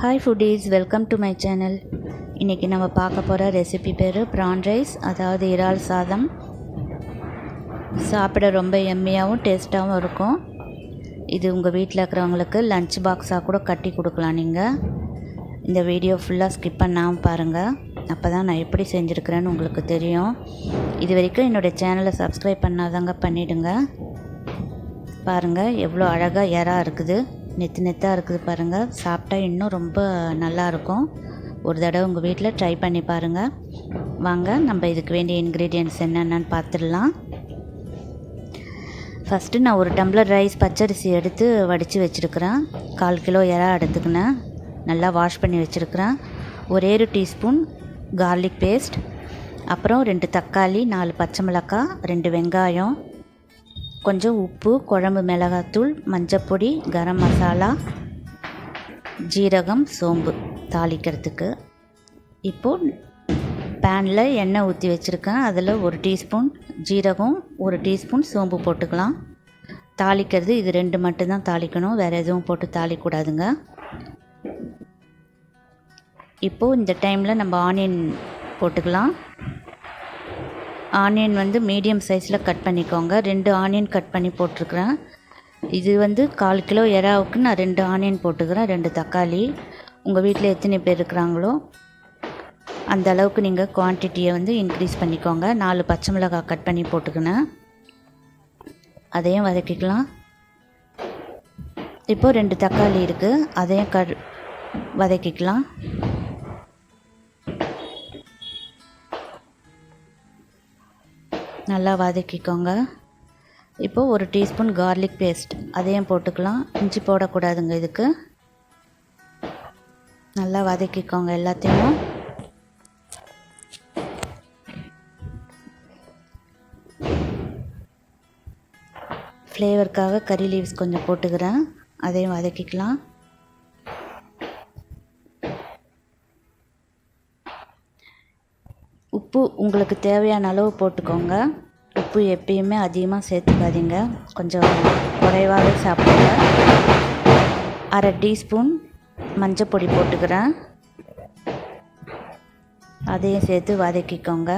Hi foodies, welcome to my channel. இன்றைக்கி நம்ம பார்க்க போகிற ரெசிபி பேர் ப்ரான் ரைஸ், அதாவது இறால் சாதம். சாப்பிட ரொம்ப எம்மியாகவும் டேஸ்ட்டாகவும் இருக்கும். இது உங்கள் வீட்டில் இருக்கிறவங்களுக்கு லஞ்ச் பாக்ஸாக கூட கட்டி கொடுக்கலாம். நீங்கள் இந்த வீடியோ ஃபுல்லாக ஸ்கிப் பண்ணாமல் பாருங்கள். அப்போ தான் நான் எப்படி செஞ்சுருக்கிறேன்னு உங்களுக்கு தெரியும். இது வரைக்கும் என்னுடைய சேனலை சப்ஸ்கிரைப் பண்ணாதாங்க பண்ணிவிடுங்க. பாருங்கள் எவ்வளோ அழகாக இறா இருக்குது, நெத்தாக இருக்குது பாருங்கள். சாப்பிட்டா இன்னும் ரொம்ப நல்லாயிருக்கும். ஒரு தடவை உங்கள் வீட்டில் ட்ரை பண்ணி பாருங்கள். வாங்க நம்ம இதுக்கு வேண்டிய இன்க்ரீடியன்ட்ஸ் என்னென்னு பார்த்துடலாம். ஃபஸ்ட்டு நான் ஒரு டம்ளர் ரைஸ் பச்சரிசி எடுத்து வடித்து வச்சுருக்கிறேன். 1/4 கிலோ இறா எடுத்துக்கினேன், நல்லா வாஷ் பண்ணி வச்சுருக்கிறேன். ஒரே ஒரு டீஸ்பூன் கார்லிக் பேஸ்ட், அப்புறம் 2 தக்காளி, 4 பச்சை மிளகாய், 2 வெங்காயம், கொஞ்சம் உப்பு, குழம்பு மிளகாத்தூள், மஞ்சப்பொடி, கரம் மசாலா, ஜீரகம், சோம்பு தாளிக்கிறதுக்கு. இப்போது பேனில் எண்ணெய் ஊற்றி வச்சுருக்கேன். அதில் 1 டீஸ்பூன் ஜீரகம், 1 டீஸ்பூன் சோம்பு போட்டுக்கலாம். தாளிக்கிறது இது 2 மட்டும்தான் தாளிக்கணும், வேறு எதுவும் போட்டு தாளிக்கூடாதுங்க. இப்போது இந்த டைமில் நம்ம ஆனியன் போட்டுக்கலாம். ஆனியன் மீடியம் சைஸில் கட் பண்ணிக்கோங்க. 2 ஆனியன் கட் பண்ணி போட்டிருக்கிறேன். இது 1/4 கிலோ இறாவுக்கு நான் 2 ஆனியன் போட்டுக்கிறேன். 2 தக்காளி. உங்கள் வீட்டில் எத்தனை பேர் இருக்கிறாங்களோ அந்த அளவுக்கு நீங்கள் குவான்டிட்டியை இன்க்ரீஸ் பண்ணிக்கோங்க. 4 பச்சை மிளகாய் கட் பண்ணி போட்டுக்கினேன், அதையும் வதக்கிக்கலாம். இப்போது 2 தக்காளி இருக்குது, அதையும் வதக்கிக்கலாம். நல்லா வதக்கிக்கோங்க. இப்போது 1 டீஸ்பூன் கார்லிக் பேஸ்ட், அதையும் போட்டுக்கலாம். இஞ்சி போடக்கூடாதுங்க இதுக்கு. நல்லா வதக்கிக்கோங்க எல்லாத்தையும். ஃப்ளேவருக்காக கறி லீவ்ஸ் கொஞ்சம் போட்டுக்கிறேன், அதையும் வதக்கிக்கலாம். உப்பு உங்களுக்கு தேவையான அளவு போட்டுக்கோங்க. உப்பு எப்பயுமே அதிகமாக சேர்த்துக்காதீங்க, கொஞ்சம் குறைவாகவே சாப்பிடுங்க. 1/2 டீஸ்பூன் மஞ்சப்பொடி போட்டுக்கிறேன், அதையும் சேர்த்து வதக்கிக்கோங்க.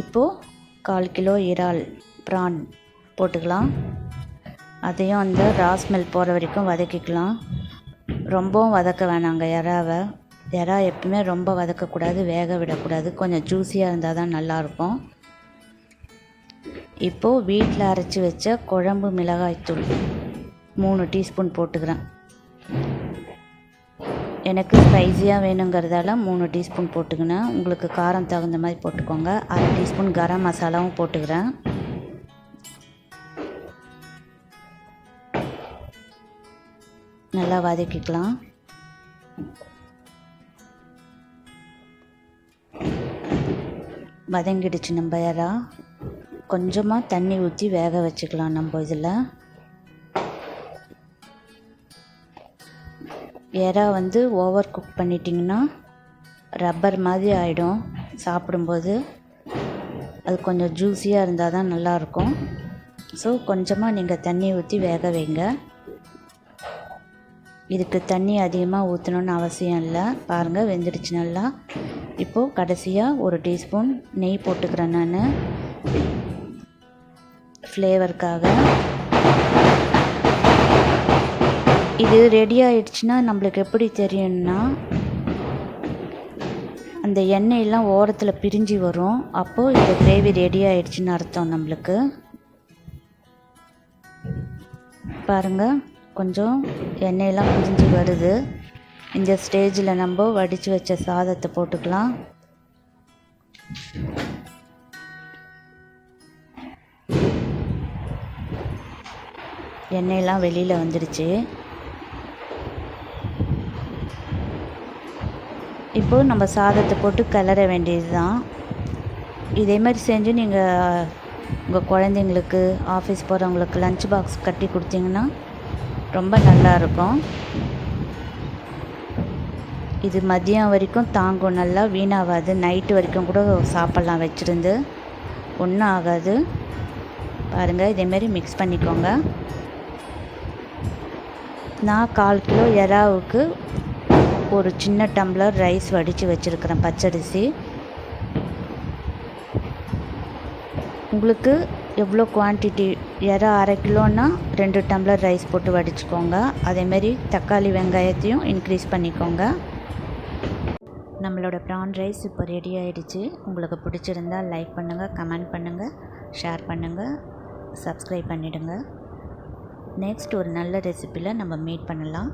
இப்போது 1/4 கிலோ இறால் ப்ரான் போட்டுக்கலாம். அதையும் அந்த ரா ஸ்மெல் போகிற வரைக்கும் வதக்கிக்கலாம். ரொம்பவும் வதக்க வேணாங்க இறாவை. இறா எப்பவுமே ரொம்ப வதக்கக்கூடாது, வேக விடக்கூடாது. கொஞ்சம் ஜூஸியாக இருந்தால் தான் நல்லாயிருக்கும். இப்போது வீட்டில் அரைச்சி வச்ச குழம்பு மிளகாய்த்தூள் 3 டீஸ்பூன் போட்டுக்கிறேன். எனக்கு ஸ்பைஸியாக வேணுங்கிறதால 3 டீஸ்பூன் போட்டுக்கினேன். உங்களுக்கு காரம் தகுந்த மாதிரி போட்டுக்கோங்க. 1/2 டீஸ்பூன் கரம் மசாலாவும் போட்டுக்கிறேன். நல்லா வதக்கிக்கலாம். வதங்கிடுச்சு நம்ம இறா. கொஞ்சமாக தண்ணி ஊற்றி வேக வச்சுக்கலாம். நம்ம இதில் இறா ஓவர் குக் பண்ணிட்டிங்கன்னா ரப்பர் மாதிரி ஆகிடும். சாப்பிடும்போது அது கொஞ்சம் ஜூஸியாக இருந்தால் தான் நல்லாயிருக்கும். ஸோ கொஞ்சமாக நீங்கள் தண்ணி ஊற்றி வேக வைங்க. இதுக்கு தண்ணி அதிகமாக ஊற்றணுன்னு அவசியம் இல்லை. பாருங்கள் வெந்துடுச்சு நல்லா. இப்போது கடைசியாக 1 டீஸ்பூன் நெய் போட்டுக்கிறேன் நான், ஃப்ளேவருக்காக. இது ரெடி ஆகிடுச்சுன்னா நம்மளுக்கு எப்படி தெரியும்னா, அந்த எண்ணெயெல்லாம் ஓரத்தில் பிரிஞ்சு வரும். அப்போது இந்த கிரேவி ரெடி ஆகிடுச்சின்னு அர்த்தம் நம்மளுக்கு. பாருங்கள் கொஞ்சம் எண்ணெயெல்லாம் பிரிஞ்சு வருது. இந்த ஸ்டேஜில் நம்ம வடித்து வச்ச சாதத்தை போட்டுக்கலாம். எண்ணெயெல்லாம் வெளியில் வந்துடுச்சு. இப்போது நம்ம சாதத்தை போட்டு கிளற வேண்டியது தான். இதே மாதிரி செஞ்சு நீங்கள் உங்கள் குழந்தைங்களுக்கு, ஆஃபீஸ் போகிறவங்களுக்கு லஞ்ச் பாக்ஸ் கட்டி கொடுத்தீங்கன்னா ரொம்ப நல்லாயிருக்கும். இது மதியம் வரைக்கும் தாங்கும், நல்லா வீணாகாது. நைட்டு வரைக்கும் கூட சாப்பிட்லாம் வச்சுருந்து, ஒன்றும் ஆகாது. பாருங்கள், இதேமாரி மிக்ஸ் பண்ணிக்கோங்க. நான் 1/4 கிலோ எறாவுக்கு ஒரு சின்ன டம்ளர் ரைஸ் வடித்து வச்சுருக்கிறேன், பச்சரிசி. உங்களுக்கு எவ்வளோ குவான்டிட்டி, எறா 1/2 கிலோன்னா 2 டம்ளர் ரைஸ் போட்டு வடிச்சுக்கோங்க. அதேமாரி தக்காளி வெங்காயத்தையும் இன்க்ரீஸ் பண்ணிக்கோங்க. நம்மளோட ப்ரான் ரைஸ் இப்போ ரெடி ஆகிடுச்சு. உங்களுக்கு பிடிச்சிருந்தால் லைக் பண்ணுங்கள், கமெண்ட் பண்ணுங்கள், ஷேர் பண்ணுங்கள், சப்ஸ்கிரைப் பண்ணிவிடுங்க. நெக்ஸ்ட் ஒரு நல்ல ரெசிப்பியில் நம்ம மீட் பண்ணலாம்.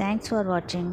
தேங்க்ஸ் ஃபார் வாட்சிங்.